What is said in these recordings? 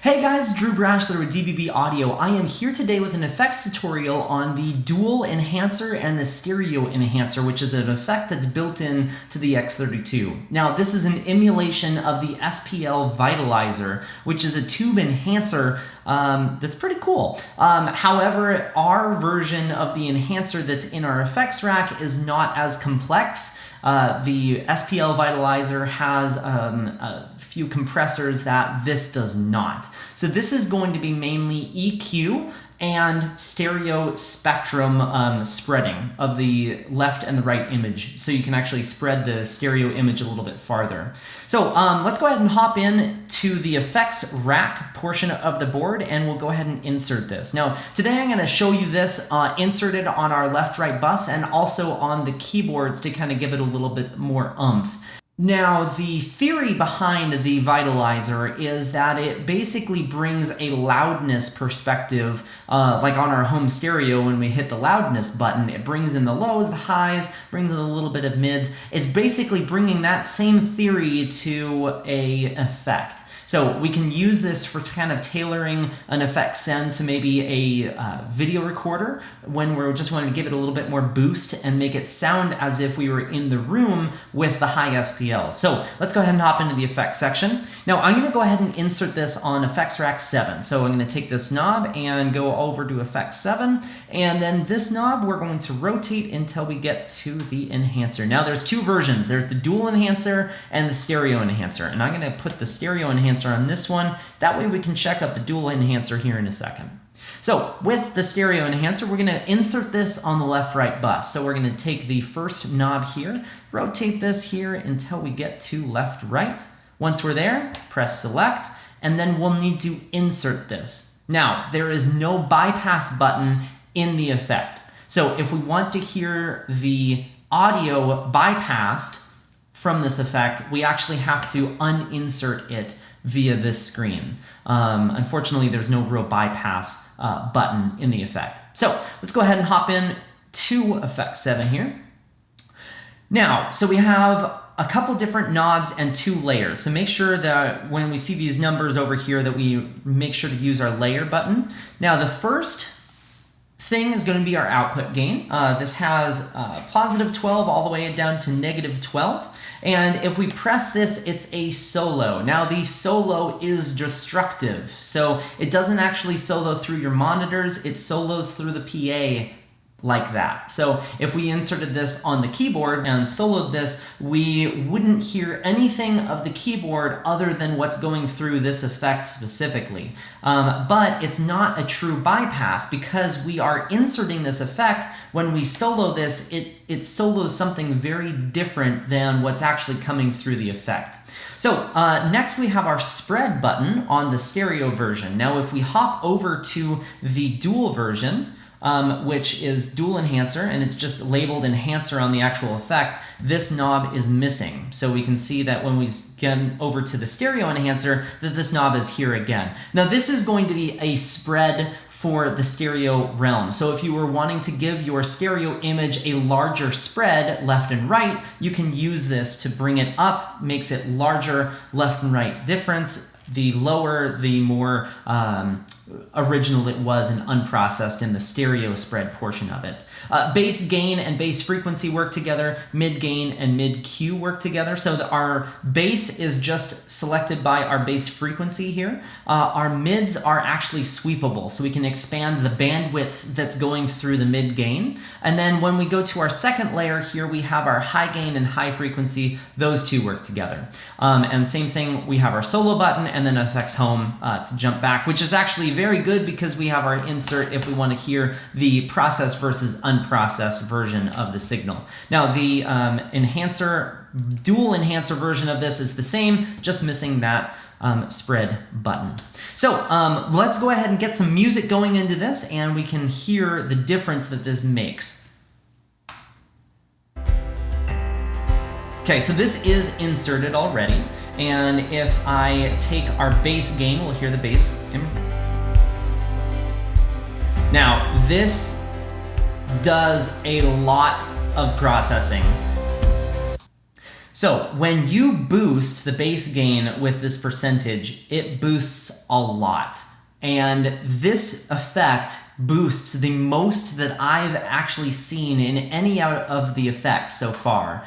Hey guys, Drew Brashler with DBB Audio. I am here today with an effects tutorial on the dual enhancer and the stereo enhancer, which is an effect that's built in to the X32. Now, this is an emulation of the SPL Vitalizer, which is a tube enhancer that's pretty cool. However, our version of the enhancer that's in our effects rack is not as complex. The SPL Vitalizer has a few compressors that this does not. So this is going to be mainly EQ and stereo spectrum spreading of the left and the right image. So you can actually spread the stereo image a little bit farther. So let's go ahead and hop in to the effects rack portion of the board and we'll go ahead and insert this. Now, today I'm going to show you this inserted on our left-right bus and also on the keyboards to kind of give it a little bit more oomph. Now, the theory behind the Vitalizer is that it basically brings a loudness perspective, like on our home stereo when we hit the loudness button. It brings in the lows, the highs, brings in a little bit of mids. It's basically bringing that same theory to an effect. So we can use this for kind of tailoring an effect send to maybe a video recorder when we're just wanting to give it a little bit more boost and make it sound as if we were in the room with the high SPL. So let's go ahead and hop into the effects section. Now I'm going to go ahead and insert this on effects rack 7. So I'm going to take this knob and go over to effects 7, and then this knob we're going to rotate until we get to the enhancer. Now there's two versions. There's the dual enhancer and the stereo enhancer, and I'm going to put the stereo enhancer on this one. That way we can check out the dual enhancer here in a second. So with the stereo enhancer, we're going to insert this on the left-right bus. So we're going to take the first knob here, rotate this here until we get to left-right. Once we're there, press select, and then we'll need to insert this. Now, there is no bypass button in the effect. So if we want to hear the audio bypassed from this effect, we actually have to uninsert it via this screen. Unfortunately, there's no real bypass button in the effect. So let's go ahead and hop in to effect 7 here. Now, so we have a couple different knobs and 2 layers. So make sure that when we see these numbers over here that we make sure to use our layer button. Now the first thing is going to be our output gain. This has positive 12 all the way down to negative 12. And if we press this, it's a solo. Now the solo is destructive. So it doesn't actually solo through your monitors, it solos through the PA like that. So if we inserted this on the keyboard and soloed this, we wouldn't hear anything of the keyboard other than what's going through this effect specifically. But it's not a true bypass because we are inserting this effect. When we solo this, it solos something very different than what's actually coming through the effect. So next we have our spread button on the stereo version. Now if we hop over to the dual version, which is dual enhancer, and it's just labeled enhancer on the actual effect, this knob is missing. So we can see that when we get over to the stereo enhancer, that this knob is here again. Now this is going to be a spread for the stereo realm. So if you were wanting to give your stereo image a larger spread left and right, you can use this to bring it up, makes it larger left and right difference. The lower, the more original it was and unprocessed in the stereo spread portion of it. Bass gain and bass frequency work together, mid gain and mid Q work together. So our bass is just selected by our bass frequency here. Our mids are actually sweepable, so we can expand the bandwidth that's going through the mid gain. And then when we go to our second layer here, we have our high gain and high frequency. Those two work together. And same thing, we have our solo button and then effects home to jump back, which is actually very good because we have our insert if we want to hear the processed versus unprocessed version of the signal. Now the dual enhancer version of this is the same, just missing that spread button. So let's go ahead and get some music going into this and we can hear the difference that this makes. Okay, so this is inserted already, and if I take our bass gain, we'll hear the bass. Now, this does a lot of processing. So when you boost the bass gain with this percentage, it boosts a lot. And this effect boosts the most that I've actually seen in any out of the effects so far.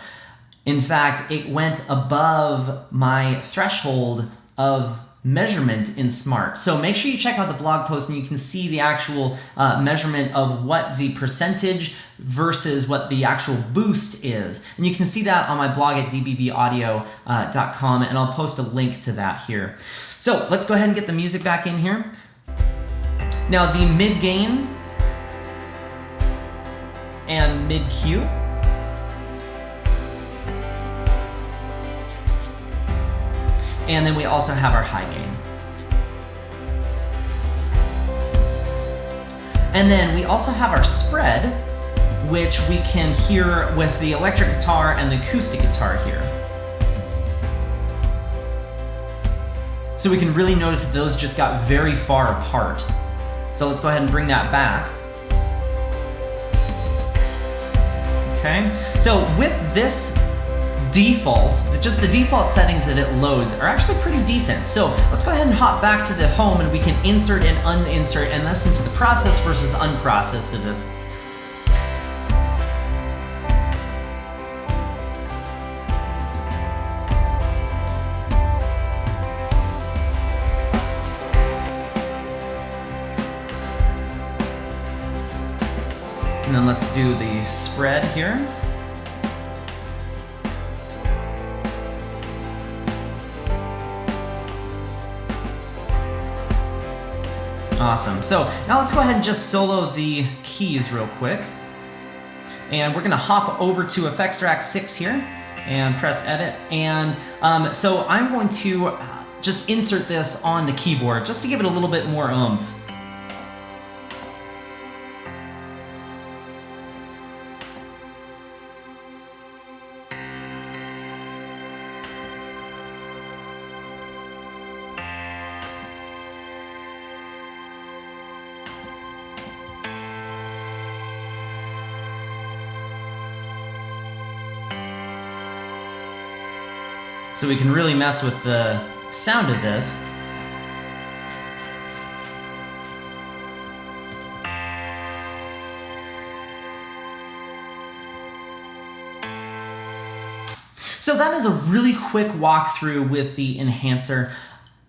In fact, it went above my threshold of measurement in Smart. So make sure you check out the blog post and you can see the actual measurement of what the percentage versus what the actual boost is. And you can see that on my blog at dbbaudio.com, and I'll post a link to that here. So let's go ahead and get the music back in here. Now the mid gain and mid Q. And then we also have our high gain. And then we also have our spread, which we can hear with the electric guitar and the acoustic guitar here. So we can really notice that those just got very far apart. So let's go ahead and bring that back. Okay, so with this default, just the default settings that it loads are actually pretty decent. So let's go ahead and hop back to the home and we can insert and uninsert and listen to the processed versus unprocessed of this. And then let's do the spread here. Awesome. So now let's go ahead and just solo the keys real quick. And we're gonna hop over to Effects Track 6 here and press edit. And so I'm going to just insert this on the keyboard just to give it a little bit more oomph. So we can really mess with the sound of this. So that is a really quick walkthrough with the enhancer.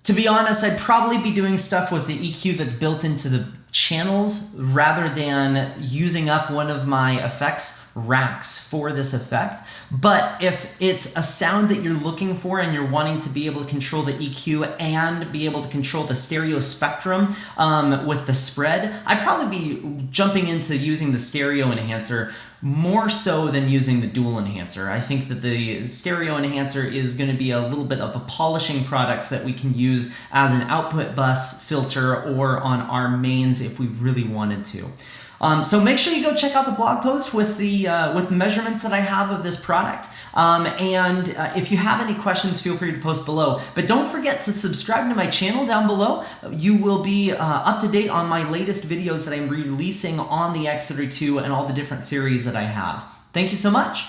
To be honest, I'd probably be doing stuff with the EQ that's built into the channels rather than using up one of my effects racks for this effect. But if it's a sound that you're looking for and you're wanting to be able to control the EQ and be able to control the stereo spectrum with the spread, I'd probably be jumping into using the stereo enhancer more so than using the dual enhancer. I think that the stereo enhancer is going to be a little bit of a polishing product that we can use as an output bus filter or on our mains if we really wanted to. So make sure you go check out the blog post with the measurements that I have of this product. And if you have any questions, feel free to post below. But don't forget to subscribe to my channel down below. You will be up to date on my latest videos that I'm releasing on the X32 and all the different series that I have. Thank you so much.